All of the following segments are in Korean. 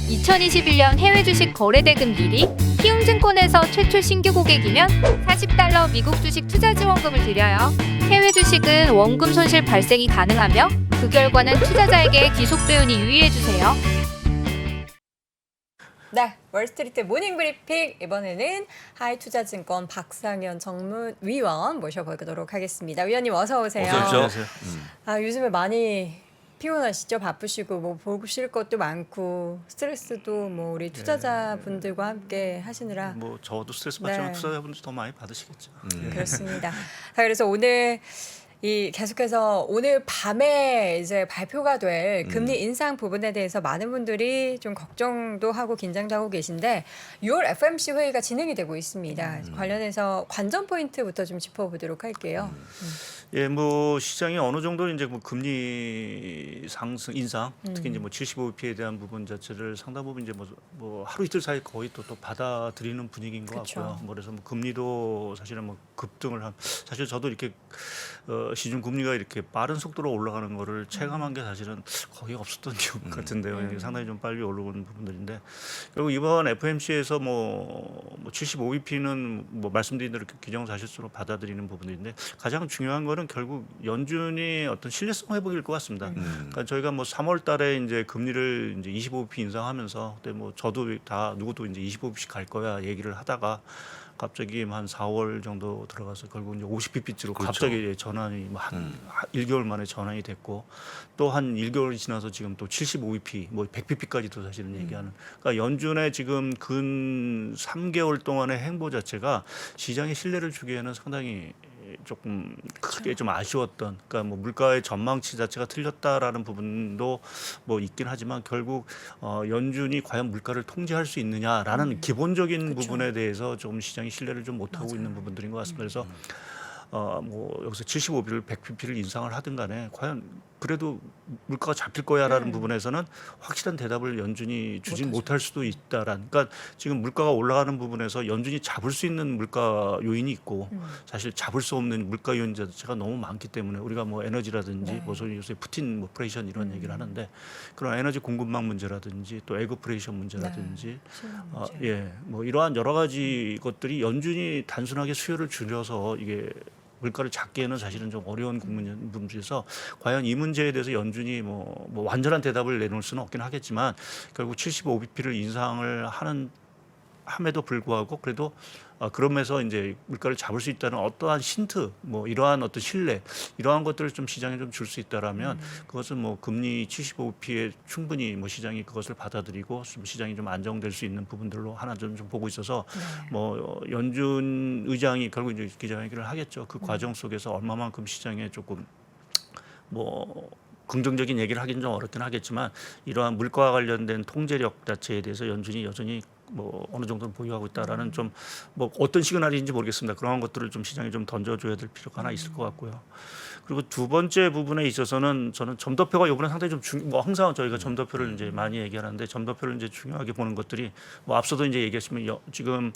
2021년 해외 주식 거래대금 1위, 키움증권에서 최초 신규 고객이면 $40 미국 주식 투자 지원금을 드려요. 해외 주식은 원금 손실 발생이 가능하며 그 결과는 투자자에게 귀속되으니 유의해주세요. 네, 월스트리트 모닝 브리핑 이번에는 하이투자증권 박상현 정무위원 모셔보도록 하겠습니다. 위원님 어서 오세요. 어서 오십시오. 요즘에 많이 피곤하시죠? 바쁘시고 뭐 보실 것도 많고 스트레스도 뭐 우리 투자자분들과 함께 하시느라 뭐 저도 스트레스 받지만 투자자분들 더 많이 받으시겠죠. 그렇습니다. 자, 그래서 오늘 계속해서 오늘 밤에 이제 발표가 될 금리 인상 부분에 대해서 많은 분들이 좀 걱정도 하고 긴장도 하고 계신데 6월 FOMC 회의가 진행이 되고 있습니다. 관련해서 관전 포인트부터 좀 짚어보도록 할게요. 예, 뭐 시장이 어느 정도 이제 뭐 금리 상승 인상, 특히 이제 뭐 75bp에 대한 부분 자체를 상당 부분 이제 뭐 하루 이틀 사이 거의 또 받아들이는 분위기인 것 그쵸. 같고요. 뭐 그래서 뭐 금리도 사실은 뭐 급등을 사실 저도 이렇게 시중 금리가 이렇게 빠른 속도로 올라가는 거를 체감한 게 사실은 거의 없었던 기억 같은데요. 상당히 좀 빨리 올라오는 부분들인데 그리고 이번 FOMC에서 뭐 75bp는 뭐 말씀드린 대로 기정사실적으로 받아들이는 부분인데 가장 중요한 거는 결국 연준이 어떤 신뢰성 회복일 것 같습니다. 그러니까 저희가 뭐 3월달에 이제 금리를 이제 25bp 인상하면서 그때 뭐 저도 다 누구도 이제 25bp씩 갈 거야 얘기를 하다가 갑자기 한 4월 정도 들어가서 결국 이제 50bp로 그렇죠. 갑자기 전환이 뭐 한 1개월 만에 전환이 됐고 또 한 1개월이 지나서 지금 또 75bp 뭐 100bp까지도 사실은 얘기하는 그러니까 연준의 지금 근 3개월 동안의 행보 자체가 시장의 신뢰를 주기에는 상당히 조금 크게 좀 아쉬웠던 그러니까 뭐 물가의 전망치 자체가 틀렸다라는 부분도 뭐 있긴 하지만 결국 연준이 과연 물가를 통제할 수 있느냐라는 기본적인 부분에 대해서 좀 시장이 신뢰를 좀 못하고 있는 부분들인 것 같습니다. 그래서 뭐 여기서 75bp를 100bp를 인상을 하든 간에 과연 그래도 물가가 잡힐 거야라는 부분에서는 확실한 대답을 연준이 주진 못할 수도 있다라는 그러니까 지금 물가가 올라가는 부분에서 연준이 잡을 수 있는 물가 요인이 있고 사실 잡을 수 없는 물가 요인 자체가 너무 많기 때문에 우리가 뭐 에너지라든지 뭐 소위 요새 푸틴 뭐 프레이션 이런 얘기를 하는데 그런 에너지 공급망 문제라든지 또 에그프레이션 문제라든지 뭐 이러한 여러 가지 것들이 연준이 단순하게 수요를 줄여서 이게 물가를 잡기에는 사실은 좀 어려운 부분에서 과연 이 문제에 대해서 연준이 뭐 완전한 대답을 내놓을 수는 없긴 하겠지만 결국 75bp를 인상을 함에도 불구하고 그래도 그러면서 이제 물가를 잡을 수 있다는 어떠한 힌트, 뭐 이러한 어떤 신뢰, 이러한 것들을 좀 시장에 좀 줄 수 있다라면 그것은 뭐 금리 75bp에 충분히 뭐 시장이 그것을 받아들이고 시장이 좀 안정될 수 있는 부분들로 하나 좀 보고 있어서 뭐 연준 의장이 결국 이제 기자회견을 하겠죠. 그 과정 속에서 얼마만큼 시장에 조금 뭐 긍정적인 얘기를 하기는 좀 어렵긴 하겠지만 이러한 물가와 관련된 통제력 자체에 대해서 연준이 여전히 뭐 어느 정도는 보유하고 있다라는 좀 뭐 어떤 시그널인지 모르겠습니다. 그런 것들을 좀 시장에 좀 던져줘야 될 필요가 하나 있을 것 같고요. 그리고 두 번째 부분에 있어서는 저는 점도표가 이번에 상당히 좀 뭐 항상 저희가 점도표를 이제 많이 얘기하는데 점도표를 이제 중요하게 보는 것들이 뭐 앞서도 이제 얘기했지만 지금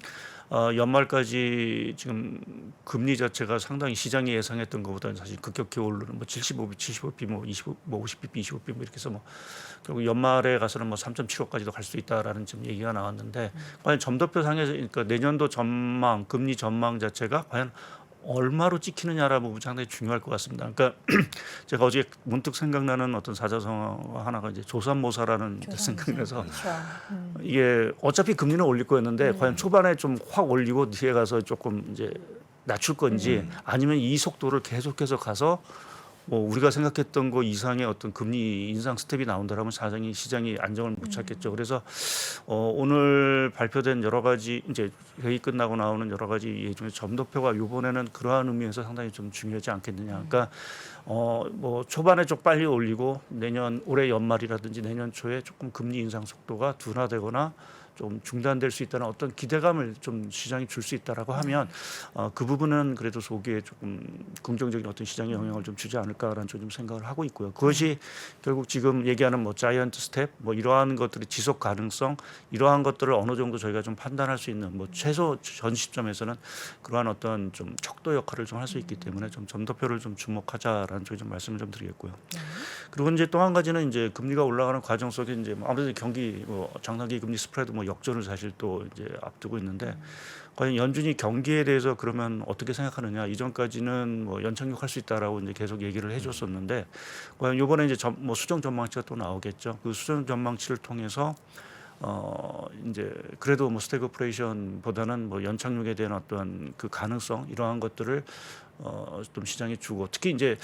연말까지 지금 금리 자체가 상당히 시장이 예상했던 것보다는 사실 급격히 오르는 뭐 75bp, 뭐 50bp, 25bp 뭐 이렇게 해서 뭐 결국 연말에 가서는 뭐 3.75까지도 갈 수 있다라는 지금 얘기가 나왔는데 과연 점도표 상에서 그러니까 내년도 전망, 금리 전망 자체가 과연 얼마로 찍히느냐라는 부분이 상당히 중요할 것 같습니다. 그러니까 제가 어제 문득 생각나는 어떤 사자성어 하나가 이제 조삼모사라는 생각이 나서 이게 어차피 금리는 올릴 거였는데 과연 초반에 좀 확 올리고 뒤에 가서 조금 이제 낮출 건지 아니면 이 속도를 계속해서 가서 뭐 우리가 생각했던 거 이상의 어떤 금리 인상 스텝이 나온다라면 시장이 안정을 못 찾겠죠. 그래서 오늘 발표된 여러 가지 이제 회의 끝나고 나오는 여러 가지 예중에 점도표가 이번에는 그러한 의미에서 상당히 좀 중요하지 않겠느냐. 그러니까 뭐 초반에 좀 빨리 올리고 올해 연말이라든지 내년 초에 조금 금리 인상 속도가 둔화되거나 좀 중단될 수 있다는 어떤 기대감을 좀 시장이 줄 수 있다라고 하면 그 부분은 그래도 소기에 조금 긍정적인 어떤 시장의 영향을 좀 주지 않을까라는 좀 생각을 하고 있고요. 그것이 결국 지금 얘기하는 뭐 자이언트 스텝 뭐 이러한 것들의 지속 가능성 이러한 것들을 어느 정도 저희가 좀 판단할 수 있는 뭐 최소 전 시점에서는 그러한 어떤 좀 척도 역할을 좀 할 수 있기 때문에 좀 점도표를 좀 주목하자라는 않을까라는 쪽에 좀 말씀을 좀 드리겠고요. 그리고 이제 또 한 가지는 이제 금리가 올라가는 과정 속에 이제 아무래도 경기 장단기 금리 스프레드 역전을 사실 또 이제 앞두고 있는데 과연 연준이 경기에 대해서 그러면 어떻게 생각하느냐. 이전까지는 연착륙할 수 있다라고 이제 계속 얘기를 해줬었는데 과연 이번에 이제 수정 전망치가 또 나오겠죠. 그 수정 전망치를 통해서 이제 그래도 스태그플레이션보다는 연착륙에 대한 어떤 그 가능성 이러한 것들을 좀 시장에 주고 특히 이제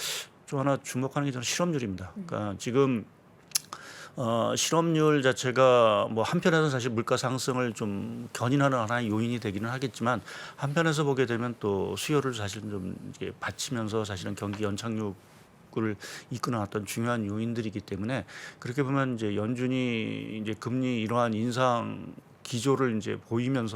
또 하나 주목하는 게 저는 실업률입니다. 그러니까 지금 실업률 자체가 한편에서는 사실 물가 상승을 좀 견인하는 하나의 요인이 되기는 하겠지만 한편에서 보게 되면 또 수요를 사실은 좀 이게 받치면서 사실은 경기 연착륙을 이끄는 어떤 중요한 요인들이기 때문에 그렇게 보면 이제 연준이 이제 금리 이러한 인상 기조를 이제 보이는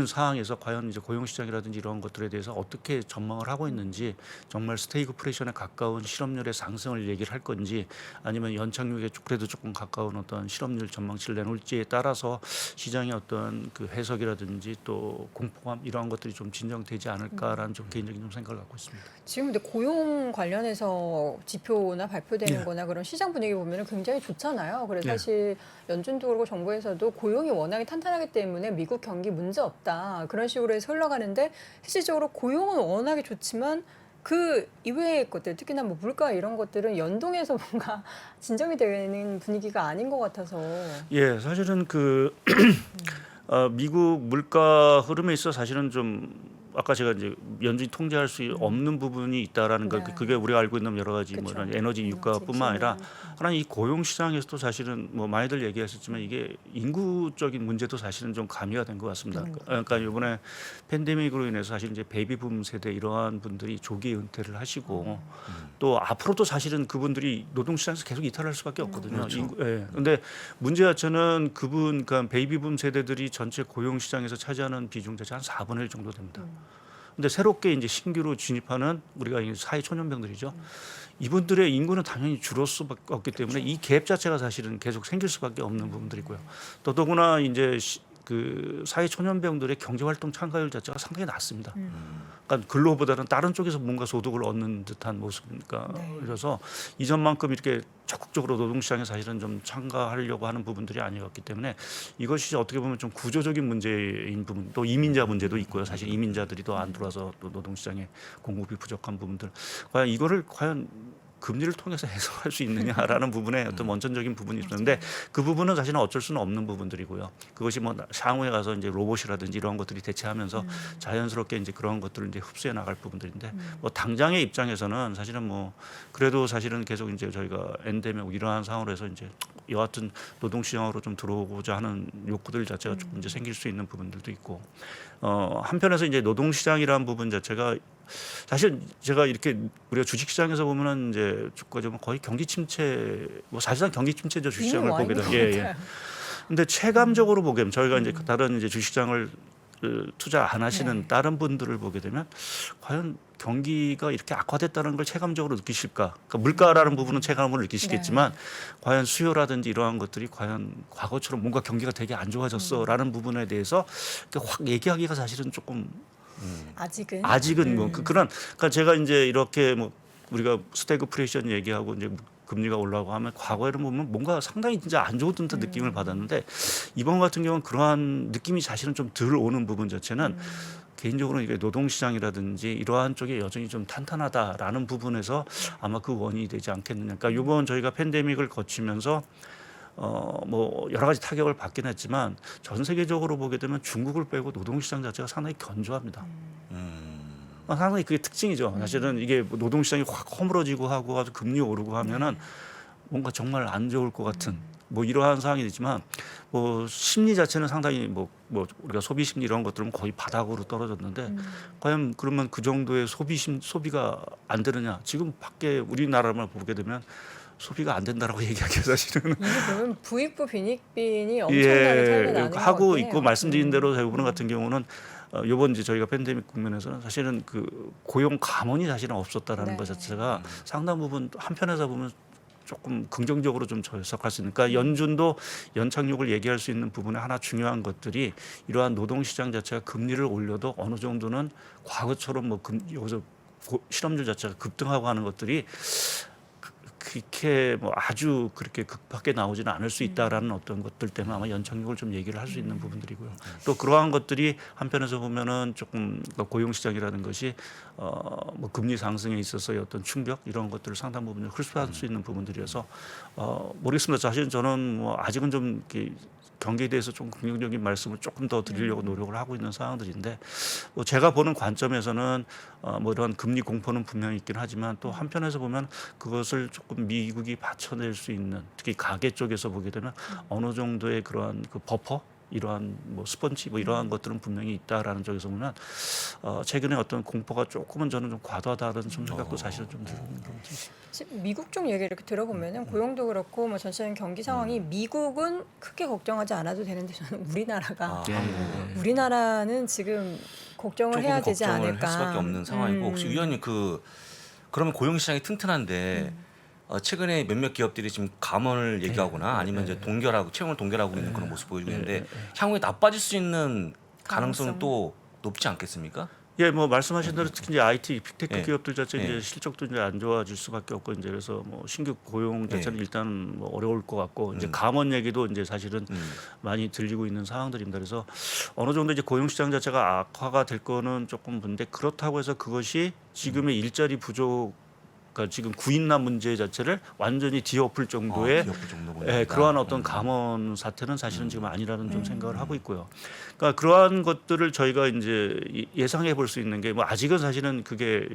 상황에서 과연 이제 고용 시장이라든지 이런 것들에 대해서 어떻게 전망을 하고 있는지 정말 스태그플레이션에 가까운 실업률의 상승을 얘기를 할 건지 아니면 연착륙에 그래도 조금 가까운 어떤 실업률 전망치를 내놓을지에 따라서 시장의 어떤 그 해석이라든지 또 공포감 이러한 것들이 좀 진정되지 않을까라는 좀 개인적인 좀 생각을 갖고 있습니다. 지금 근데 고용 관련해서 지표나 발표되는 네. 거나 그런 시장 분위기 보면 굉장히 좋잖아요. 그래서 네. 사실 연준도 그렇고 정부에서도 고용이 워낙에 탄탄하기 때문에 미국 경기 문제 없다. 그런 식으로 해서 흘러가는데 실질적으로 고용은 워낙에 좋지만 그 이외의 것들 특히나 물가 이런 것들은 연동해서 뭔가 진정이 되는 분위기가 아닌 것 같아서. 예, 사실은 미국 물가 흐름에 있어 사실은 좀 아까 제가 이제 연준이 통제할 수 없는 부분이 있다라는 거 네. 그게 우리가 알고 있는 여러 가지 그쵸. 이런 에너지 유가뿐만 아니라 하나 이 고용 시장에서도 사실은 많이들 얘기하셨지만 이게 인구적인 문제도 사실은 좀 가미가 된 것 같습니다. 그러니까 이번에 팬데믹으로 인해서 사실 이제 베이비붐 세대 이러한 분들이 조기 은퇴를 하시고 또 앞으로도 사실은 그분들이 노동시장에서 계속 이탈할 수밖에 없거든요. 그렇죠. 그런데 문제 자체는 그러니까 베이비붐 세대들이 전체 고용 시장에서 차지하는 비중 자체 한 4분의 1 정도 됩니다. 근데 새롭게 이제 신규로 진입하는 우리가 사회 초년병들이죠. 이분들의 인구는 당연히 줄을 수밖에 없기 때문에 이 갭 자체가 사실은 계속 생길 수밖에 없는 부분들이고요. 더더구나 이제 그 사회 초년병들의 경제 활동 참가율 자체가 상당히 낮습니다. 그러니까 근로보다는 다른 쪽에서 뭔가 소득을 얻는 듯한 모습이니까 그래서 이전만큼 이렇게 적극적으로 노동시장에 사실은 좀 참가하려고 하는 부분들이 아니었기 때문에 이것이 어떻게 보면 좀 구조적인 문제인 부분 또 이민자 문제도 있고요. 사실 이민자들이 더 안 들어와서 또 노동시장에 공급이 부족한 부분들 과연 이거를 금리를 통해서 해소할 수 있느냐라는 부분에 어떤 원천적인 부분이 있었는데 그 부분은 사실은 어쩔 수는 없는 부분들이고요. 그것이 향후에 가서 이제 로봇이라든지 이런 것들이 대체하면서 자연스럽게 이제 그런 것들을 이제 흡수해 나갈 부분들인데 당장의 입장에서는 사실은 그래도 사실은 계속 이제 저희가 엔데믹 이러한 상황으로 해서 이제 여하튼 노동시장으로 좀 들어오고자 하는 욕구들 자체가 조금 이제 생길 수 있는 부분들도 있고 한편에서 이제 노동시장이라는 부분 자체가 사실 제가 이렇게 우리가 주식시장에서 보면은 이제 주가죠 거의 경기 침체 사실상 경기 침체죠 주식시장을 보게 되면 예. 근데 체감적으로 보게 되면 저희가 이제 다른 이제 주식시장을 투자 안 하시는 다른 분들을 보게 되면 과연 경기가 이렇게 악화됐다는 걸 체감적으로 느끼실까? 그러니까 물가라는 부분은 체감으로 느끼시겠지만 과연 수요라든지 이러한 것들이 과연 과거처럼 뭔가 경기가 되게 안 좋아졌어라는 부분에 대해서 확 얘기하기가 사실은 조금 아직은 그러니까 제가 이제 이렇게 우리가 스태그플레이션 얘기하고 이제 금리가 올라가고 하면 과거에는 보면 뭔가 상당히 진짜 안 좋은 듯한 느낌을 받았는데 이번 같은 경우는 그러한 느낌이 사실은 좀 덜 오는 부분 자체는 개인적으로 이게 노동시장이라든지 이러한 쪽에 여전히 좀 탄탄하다라는 부분에서 아마 그 원인이 되지 않겠느냐. 그러니까 이번 저희가 팬데믹을 거치면서 여러 가지 타격을 받긴 했지만 전 세계적으로 보게 되면 중국을 빼고 노동시장 자체가 상당히 견조합니다. 상당히 그게 특징이죠. 사실은 이게 노동시장이 확 허물어지고 하고 아주 금리 오르고 하면은 뭔가 정말 안 좋을 것 같은 이러한 상황이 되지만 심리 자체는 상당히 우리가 소비 심리 이런 것들은 거의 바닥으로 떨어졌는데 과연 그러면 그 정도의 소비가 안 되느냐? 지금 밖에 우리나라만 보게 되면 소비가 안 된다라고 얘기하기가 사실은 이게 보면 부익부 빈익빈이 엄청나게 차이가 나는 것 하고 같긴 있고 해요. 말씀드린 대로 대부분 같은 경우는 이번 이제 저희가 팬데믹 국면에서는 사실은 그 고용 감원이 사실은 없었다라는 것 자체가 상당 부분 한편에서 보면 조금 긍정적으로 좀 해석할 수 있는. 그러니까 연준도 연착륙을 얘기할 수 있는 부분에 하나 중요한 것들이 이러한 노동시장 자체가 금리를 올려도 어느 정도는 과거처럼 여기서 실업률 자체가 급등하고 하는 것들이 그렇게 뭐 아주 그렇게 급하게 나오지는 않을 수 있다라는 어떤 것들 때문에 아마 연착륙을 좀 얘기를 할 수 있는 부분들이고요. 또 그러한 것들이 한편에서 보면은 조금 고용 시장이라는 것이 뭐 금리 상승에 있어서의 어떤 충격 이런 것들을 상당 부분 흡수할 수 있는 부분들이어서 모르겠습니다. 사실 저는 뭐 아직은 좀 이렇게 경기에 대해서 좀 긍정적인 말씀을 조금 더 드리려고 노력을 하고 있는 상황들인데 뭐 제가 보는 관점에서는 뭐 이런 금리 공포는 분명히 있긴 하지만 또 한편에서 보면 그것을 조금 미국이 받쳐낼 수 있는 특히 가계 쪽에서 보게 되면 어느 정도의 그러한 그 버퍼 이러한 뭐 스펀지 뭐 이러한 것들은 분명히 있다라는 쪽에서 보면 최근에 어떤 공포가 조금은 저는 좀 과도하다는 좀 생각도 사실은 좀 들고 있는 부분이 있습니다. 지금 미국 쪽 얘기를 이렇게 들어보면은 고용도 그렇고 뭐 전체적인 경기 상황이 미국은 크게 걱정하지 않아도 되는데 저는 우리나라가 우리나라는 지금 걱정을 해야 되지 걱정을 않을까. 할 수밖에 없는 상황이고 혹시 위원님 그러면 고용 시장이 튼튼한데 최근에 몇몇 기업들이 지금 감원을 얘기하거나 아니면 이제 동결하고 채용을 동결하고 있는 그런 모습 보이고 있는데 향후에 나빠질 수 있는 가능성은 또 높지 않겠습니까? 예, 뭐 말씀하신 대로 특히 이제 IT 빅테크 예. 기업들 자체 이제 예. 실적도 이제 안 좋아질 수밖에 없고 이제 그래서 뭐 신규 고용 자체는 일단 뭐 어려울 것 같고 이제 감원 얘기도 이제 사실은 많이 들리고 있는 상황들입니다. 그래서 어느 정도 이제 고용 시장 자체가 악화가 될 거는 조금 본데 그렇다고 해서 그것이 지금의 일자리 부족 그러니까 지금 구인난 문제 자체를 완전히 뒤엎을 정도의 기업부 정도군요. 예, 그러한 어떤 감원 사태는 사실은 지금 아니라는 좀 생각을 하고 있고요. 그러니까 그러한 것들을 저희가 이제 예상해 볼 수 있는 게 뭐 아직은 사실은 그게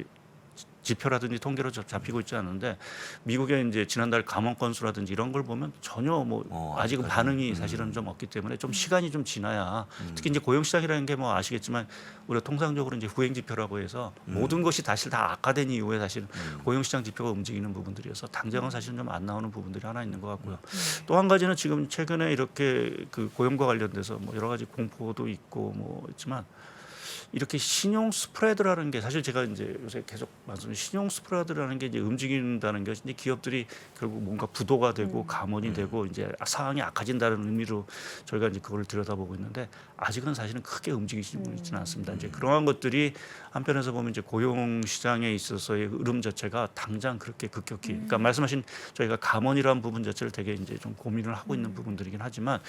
지표라든지 통계로 잡히고 있지 않은데 미국의 이제 지난달 감원 건수라든지 이런 걸 보면 전혀 뭐 아직은 반응이 사실은 좀 없기 때문에 좀 시간이 좀 지나야 특히 이제 고용 시장이라는 게 뭐 아시겠지만 우리가 통상적으로 이제 후행 지표라고 해서 모든 것이 사실 다 악화된 이후에 사실 고용 시장 지표가 움직이는 부분들이어서 당장은 사실은 좀 안 나오는 부분들이 하나 있는 것 같고요. 또 한 가지는 지금 최근에 이렇게 그 고용과 관련돼서 뭐 여러 가지 공포도 있고 뭐 있지만 이렇게 신용 스프레드라는 게 사실 제가 이제 요새 계속 말씀드린 신용 스프레드라는 게 이제 움직인다는 것이 이제 기업들이 결국 뭔가 부도가 되고 감원이 되고 이제 상황이 악화진다는 의미로 저희가 이제 그걸 들여다보고 있는데 아직은 사실은 크게 움직이지는 있지는 않습니다. 이제 그러한 것들이 한편에서 보면 이제 고용 시장에 있어서의 흐름 자체가 당장 그렇게 급격히 그러니까 말씀하신 저희가 감원이라는 부분 자체를 되게 이제 좀 고민을 하고 있는 부분들이긴 하지만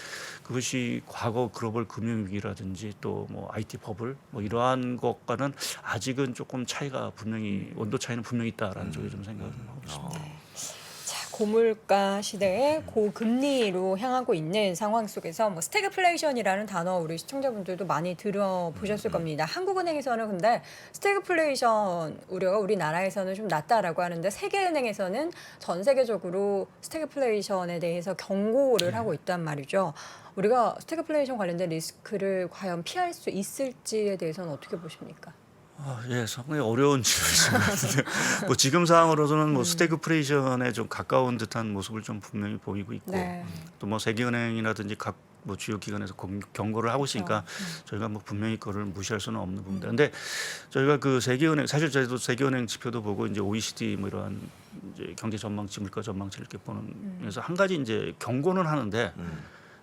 그것이 과거 글로벌 금융 위기라든지 또 뭐 IT 버블 뭐 이러한 것과는 아직은 조금 차이가 분명히 온도 차이는 분명히 있다라는 쪽에 좀 생각을 하고 있습니다. 자, 고물가 시대에 고금리로 향하고 있는 상황 속에서 뭐 스태그플레이션이라는 단어 우리 시청자분들도 많이 들어보셨을 겁니다. 한국은행에서는 근데 스태그플레이션 우려가 우리나라에서는 좀 낮다라고 하는데 세계은행에서는 전 세계적으로 스태그플레이션에 대해서 경고를 하고 있단 말이죠. 우리가 스태그플레이션 관련된 리스크를 과연 피할 수 있을지에 대해서는 어떻게 보십니까? 예, 상당히 어려운 질문이신 것 같은데 뭐 지금 상황으로서는 뭐 스태그플레이션에 좀 가까운 듯한 모습을 좀 분명히 보이고 있고 네. 또 뭐 세계은행이라든지 각 뭐 주요 기관에서 경고를 하고 있으니까 그렇죠. 저희가 뭐 분명히 그거를 무시할 수는 없는 부분인데 근데 저희가 그 세계은행 사실 저희도 세계은행 지표도 보고 이제 OECD 뭐 이러한 이제 경제 전망치 물가 전망치를 이렇게 보는 그래서 한 가지 이제 경고는 하는데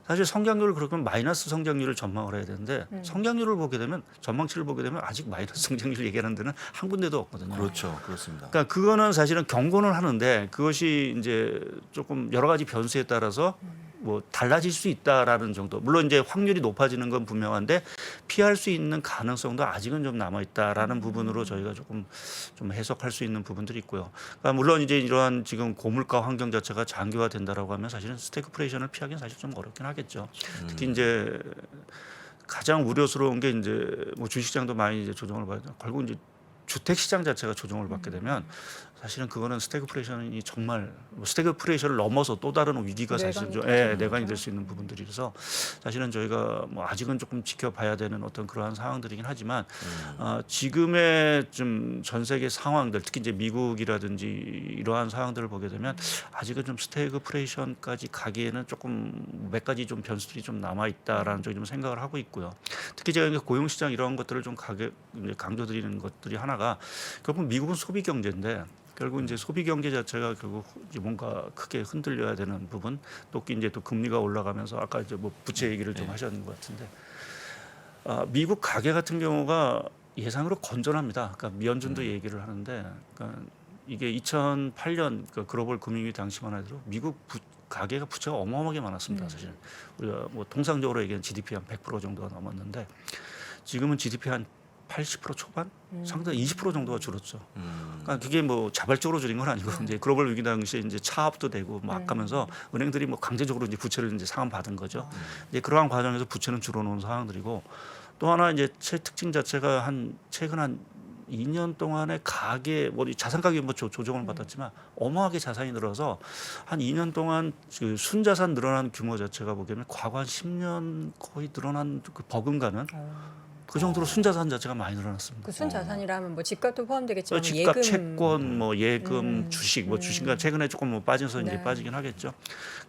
사실 성장률을 그렇게 마이너스 성장률을 전망을 해야 되는데 성장률을 보게 되면 전망치를 보게 되면 아직 마이너스 성장률 얘기하는 데는 한 군데도 없거든요. 그렇죠, 그렇습니다. 그러니까 그거는 사실은 경고는 하는데 그것이 이제 조금 여러 가지 변수에 따라서 뭐 달라질 수 있다라는 정도. 물론 이제 확률이 높아지는 건 분명한데 피할 수 있는 가능성도 아직은 좀 남아 있다라는 부분으로 저희가 조금 좀 해석할 수 있는 부분들이 있고요. 그러니까 물론 이제 이러한 지금 고물가 환경 자체가 장기화된다라고 하면 사실은 스태그플레이션을 피하기는 사실 좀 어렵긴 하겠죠. 특히 이제 가장 우려스러운 게 이제 뭐 주식시장도 많이 이제 조정을 받고 결국 이제 주택 시장 자체가 조정을 받게 되면 사실은 그거는 스태그플레이션이 정말 뭐 스태그플레이션을 넘어서 또 다른 위기가 사실은 좀 내관이 될 수 있는 부분들이라서 사실은 저희가 뭐 아직은 조금 지켜봐야 되는 어떤 그러한 상황들이긴 하지만 지금의 좀 전 세계 상황들 특히 이제 미국이라든지 이러한 상황들을 보게 되면 아직은 좀 스태그플레이션까지 가기에는 조금 몇 가지 좀 변수들이 좀 남아 있다라는 쪽에 좀 생각을 하고 있고요. 특히 제가 고용 시장 이런 것들을 좀 강조드리는 것들이 하나가 결국 미국은 소비 경제인데 결국 이제 소비 경제 자체가 결국 이제 뭔가 크게 흔들려야 되는 부분, 또 이제 또 금리가 올라가면서 아까 이제 뭐 부채 얘기를 좀 하셨는 것 같은데, 미국 가계 같은 경우가 예상으로 건전합니다. 그러니까 연준도 얘기를 하는데, 그러니까 이게 2008년 그 글로벌 금융위기 당시만 하더라도 미국 가계가 부채가 어마어마하게 많았습니다. 사실 우리가 뭐 통상적으로 얘기하는 GDP 한 100% 정도가 넘었는데 지금은 GDP 한 80% 초반, 상당히 20% 정도가 줄었죠. 그러니까 그게 뭐 자발적으로 줄인 건 아니고 이제 글로벌 위기 당시에 이제 차압도 되고 막 하면서 은행들이 뭐 강제적으로 이제 부채를 이제 상환받은 거죠. 이제 그러한 과정에서 부채는 줄어놓은 상황들이고 또 하나 이제 특징 자체가 최근 한 2년 동안에 가계 뭐 자산 가격이 뭐 조정을 받았지만 어마하게 자산이 늘어서 한 2년 동안 그 순자산 늘어난 규모 자체가 보기에는 과거 한 10년 거의 늘어난 그 버금가는 그 정도로 순자산 자체가 많이 늘어났습니다. 그 순자산이라면 뭐 집값도 포함되겠지만 집값, 예금 채권, 뭐 예금, 주식, 뭐 주식은 최근에 조금 뭐 빠져서 이제 빠지긴 하겠죠.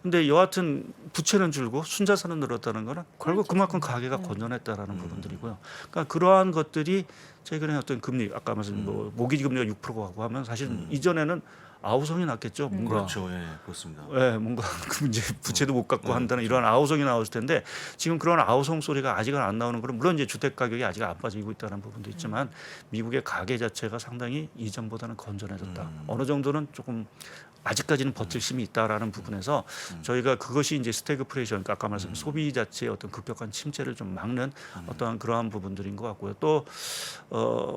근데 여하튼 부채는 줄고 순자산은 늘었다는 거는 결국 그만큼 가계가 건전했다라는 부분들이고요. 그러니까 그러한 것들이 최근에 어떤 금리 아까 말씀 뭐 모기지 금리가 6%가 가고 하면 사실 이전에는 아우성이 났겠죠. 뭔가 그렇죠. 예, 그렇습니다. 예, 뭔가 그 이제 부채도 못 갚고 한다는 이런 아우성이 나왔을 텐데 지금 그런 아우성 소리가 아직은 안 나오는 거는 물론 이제 주택 가격이 아직 안 빠지고 있다는 부분도 있지만 미국의 가계 자체가 상당히 이전보다는 건전해졌다. 어느 정도는 조금 아직까지는 버틸 힘이 있다라는 부분에서 저희가 그것이 이제 스태그플레이션, 그러니까 아까 말씀드린 소비 자체의 어떤 급격한 침체를 좀 막는 어떠한 그러한 부분들인 것 같고요. 또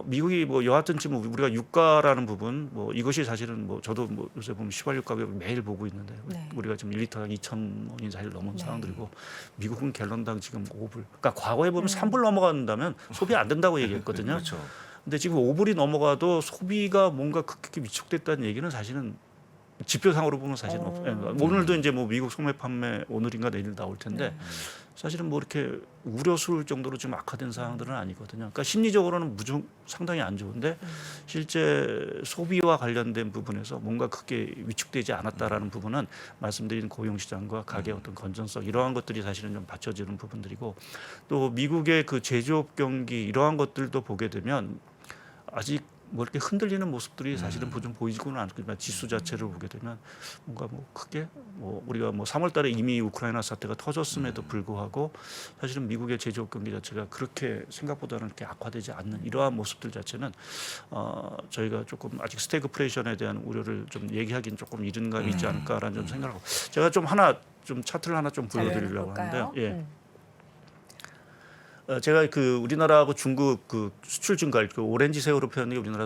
미국이 뭐 여하튼 지금 우리가 유가라는 부분, 뭐 이것이 사실은 뭐 저도 뭐 요새 보면 휘발유 가격 매일 보고 있는데 우리가 지금 1리터당 2,000원이 사실 넘은 상황들이고 미국은 갤런당 지금 5불. 그러니까 과거에 보면 3불 넘어간다면 소비 안 된다고 얘기했거든요. 그렇죠. 근데 지금 5불이 넘어가도 소비가 뭔가 급격히 위축됐다는 얘기는 사실은 지표상으로 보면 사실은 없어요. 오늘도 이제 뭐 미국 소매 판매 오늘인가 내일 나올 텐데 사실은 뭐 이렇게 우려스러울 정도로 좀 악화된 상황들은 아니거든요. 그러니까 심리적으로는 상당히 안 좋은데 실제 소비와 관련된 부분에서 뭔가 크게 위축되지 않았다라는 부분은 말씀드린 고용시장과 가계 어떤 건전성 이러한 것들이 사실은 좀 받쳐지는 부분들이고 또 미국의 그 제조업 경기 이러한 것들도 보게 되면 아직 뭐 이렇게 흔들리는 모습들이 사실은 좀 보이지는 않지만 지수 자체를 보게 되면 뭔가 뭐 크게 뭐 우리가 뭐 3월달에 이미 우크라이나 사태가 터졌음에도 불구하고 사실은 미국의 제조업 경기 자체가 그렇게 생각보다는 이렇게 악화되지 않는 이러한 모습들 자체는 저희가 조금 아직 스태그플레이션에 대한 우려를 좀 얘기하기는 조금 이른 감이 있지 않을까라는 좀 생각하고 제가 좀 차트를 하나 좀 보여드리려고 하는데요. 예. 제가 그 우리나라하고 중국 그 수출 증가율, 그 오렌지 색으로 표현한 게 우리나라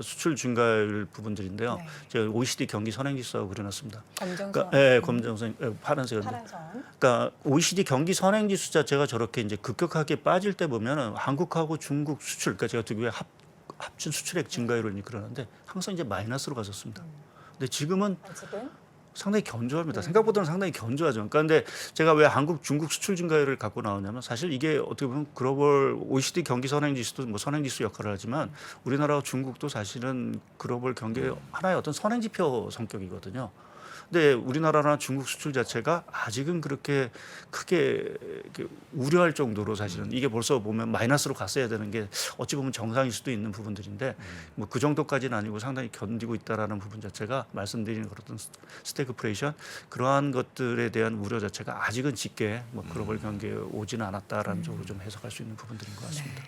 수출 증가율 부분들인데요. 제가 OECD 경기 선행지수하고 그려놨습니다. 검정선. 그러니까, 예, 검정선, 파란색으로. 파란선. 그러니까 OECD 경기 선행지수 자체가 저렇게 이제 급격하게 빠질 때 보면은 한국하고 중국 수출, 그러니까 제가 두 개의 합친 수출액 증가율을 그러는데 항상 이제 마이너스로 갔었습니다. 근데 지금은 아직은? 상당히 견조합니다. 생각보다는 상당히 견조하죠. 그러니까 근데 제가 왜 한국, 중국 수출 증가율을 갖고 나오냐면 사실 이게 어떻게 보면 글로벌 OECD 경기 선행지수도 뭐 선행지수 역할을 하지만 우리나라와 중국도 사실은 글로벌 경기의 하나의 어떤 선행지표 성격이거든요. 근데 우리나라나 중국 수출 자체가 아직은 그렇게 크게 이렇게 우려할 정도로 사실은 이게 벌써 보면 마이너스로 갔어야 되는 게 어찌 보면 정상일 수도 있는 부분들인데 뭐 그 정도까지는 아니고 상당히 견디고 있다라는 부분 자체가 말씀드리는 그런 스태그플레이션 그러한 것들에 대한 우려 자체가 아직은 짙게 뭐 글로벌 경기에 오지는 않았다라는 쪽으로 좀 해석할 수 있는 부분들인 것 같습니다.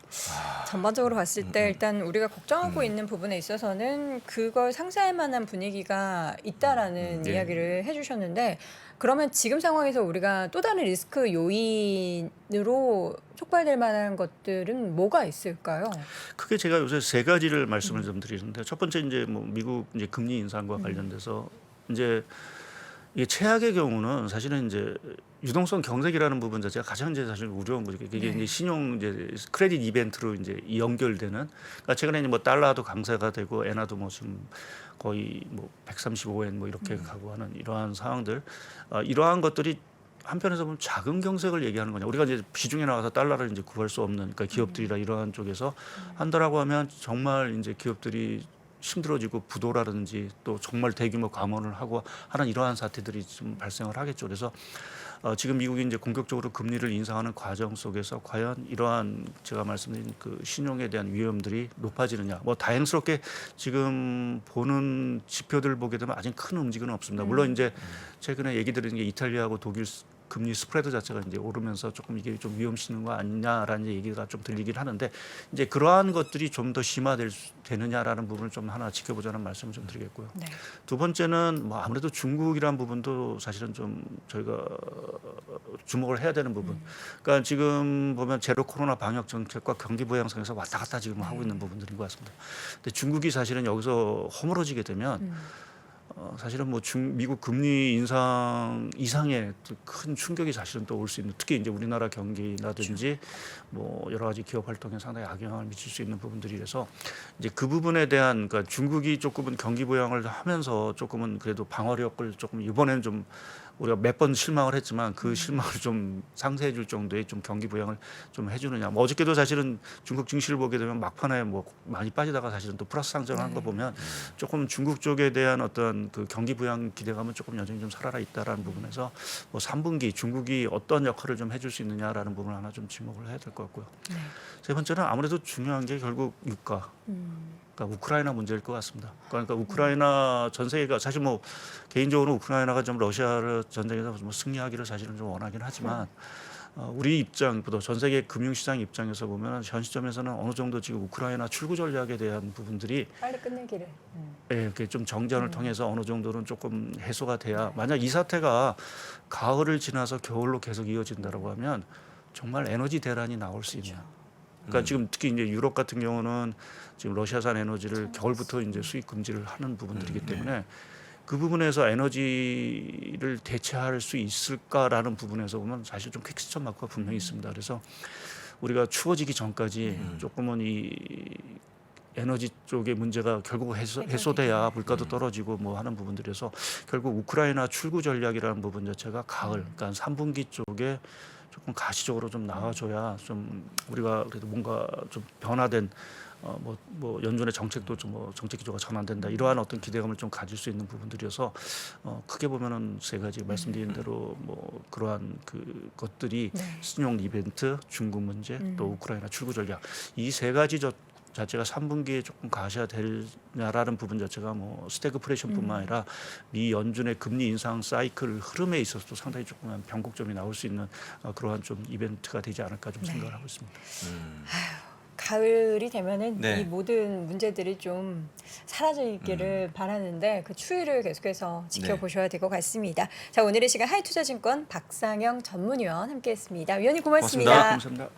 전반적으로 봤을 때 일단 우리가 걱정하고 있는 부분에 있어서는 그걸 상쇄할 만한 분위기가 있다라는 이야기를 해주셨는데 그러면 지금 상황에서 우리가 또 다른 리스크 요인으로 촉발될 만한 것들은 뭐가 있을까요? 크게 제가 요새 세 가지를 말씀을 좀 드리는데 첫 번째 이제 뭐 미국 이제 금리 인상과 관련돼서 이제 이게 최악의 경우는 사실은 이제 유동성 경색이라는 부분 자체가 가장 이제 사실 우려한 거죠. 이게 이제 신용 이제 크레딧 이벤트로 이제 연결되는. 그러니까 최근에 뭐 달러도 강세가 되고 엔화도 뭐 좀 거의 뭐 135엔 뭐 이렇게 가고 하는 이러한 상황들, 이러한 것들이 한편에서 보면 자금 경색을 얘기하는 거냐. 우리가 이제 시중에 나가서 달러를 이제 구할 수 없는 그러니까 기업들이나 이러한 쪽에서 한다라고 하면 정말 이제 기업들이 힘들어지고 부도라든지 또 정말 대규모 감원을 하고 하는 이러한 사태들이 좀 발생을 하겠죠. 그래서 지금 미국이 이제 공격적으로 금리를 인상하는 과정 속에서 과연 이러한 제가 말씀드린 그 신용에 대한 위험들이 높아지느냐. 뭐 다행스럽게 지금 보는 지표들 보게 되면 아직 큰 움직임은 없습니다. 물론 이제 최근에 얘기 드리는 게 이탈리아하고 독일 금리 스프레드 자체가 이제 오르면서 조금 이게 좀 위험시는 거 아니냐라는 얘기가 좀 들리긴 하는데 이제 그러한 것들이 좀 더 심화되느냐라는 부분을 좀 하나 지켜보자는 말씀을 좀 드리겠고요. 네. 두 번째는 뭐 아무래도 중국이란 부분도 사실은 좀 저희가 주목을 해야 되는 부분. 그러니까 지금 보면 제로 코로나 방역 정책과 경기 부양성에서 왔다 갔다 지금 하고 있는 부분들인 것 같습니다. 근데 중국이 사실은 여기서 허물어지게 되면 사실은 뭐 미국 금리 인상 이상의 큰 충격이 사실은 또 올 수 있는, 특히 이제 우리나라 경기라든지 뭐 여러 가지 기업 활동에 상당히 악영향을 미칠 수 있는 부분들이라서 이제 그 부분에 대한, 그러니까 중국이 조금은 경기 부양을 하면서 조금은 그래도 방어력을 조금 이번에는 좀 우리가 몇 번 실망을 했지만 그 실망을 좀 상쇄해 줄 정도의 좀 경기 부양을 좀 해주느냐. 뭐 어저께도 사실은 중국 증시를 보게 되면 막판에 뭐 많이 빠지다가 사실은 또 플러스 상승을 한 거 보면 조금 중국 쪽에 대한 어떤 그 경기 부양 기대감은 조금 여전히 좀 살아나 있다라는 부분에서 뭐 3분기 중국이 어떤 역할을 좀 해줄 수 있느냐라는 부분을 하나 좀 지목을 해야 될 것 같고요. 네. 세 번째는 아무래도 중요한 게 결국 유가. 그러니까 우크라이나 문제일 것 같습니다. 그러니까 우크라이나 전 세계가 사실 뭐 개인적으로 우크라이나가 좀 러시아 전쟁에서 뭐 승리하기를 사실은 좀 원하긴 하지만 우리 입장보다 전 세계 금융시장 입장에서 보면 현 시점에서는 어느 정도 지금 우크라이나 출구 전략에 대한 부분들이 빨리 끝내기를. 예, 이렇게 좀 정전을 통해서 어느 정도는 조금 해소가 돼야, 만약 이 사태가 가을을 지나서 겨울로 계속 이어진다라고 하면 정말 에너지 대란이 나올 수 있는. 그러니까 지금 특히 이제 유럽 같은 경우는 지금 러시아산 에너지를 겨울부터 이제 수입 금지를 하는 부분들이기 때문에 그 부분에서 에너지를 대체할 수 있을까라는 부분에서 보면 사실 좀 퀘스천 마크가 분명히 있습니다. 그래서 우리가 추워지기 전까지 조금은 이 에너지 쪽의 문제가 결국 해소돼야 물가도 떨어지고 뭐 하는 부분들에서 결국 우크라이나 출구 전략이라는 부분 자체가 가을, 그러니까 3분기 쪽에 조금 가시적으로 좀 나와줘야 좀 우리가 그래도 뭔가 좀 변화된 뭐 연준의 정책도 좀 뭐 정책 기조가 전환된다, 이러한 어떤 기대감을 좀 가질 수 있는 부분들이어서 크게 보면은 세 가지 말씀드린 대로 뭐 그러한 그 것들이 신용 이벤트, 중국 문제, 또 우크라이나 출구 전략, 이 세 가지 자체가 3분기에 조금 가셔야되냐라는 부분 자체가 뭐 스태그플레이션뿐만 아니라 미 연준의 금리 인상 사이클 흐름에 있어서도 상당히 조금만 변곡점이 나올 수 있는 그러한 좀 이벤트가 되지 않을까 좀 생각을 하고 있습니다. 가을이 되면은 네. 이 모든 문제들이 좀 사라지기를 바라는데 그 추이를 계속해서 지켜보셔야 될 것 같습니다. 자, 오늘의 시간 하이투자증권 박상영 전문위원 함께했습니다. 위원님 고맙습니다. 감사합니다.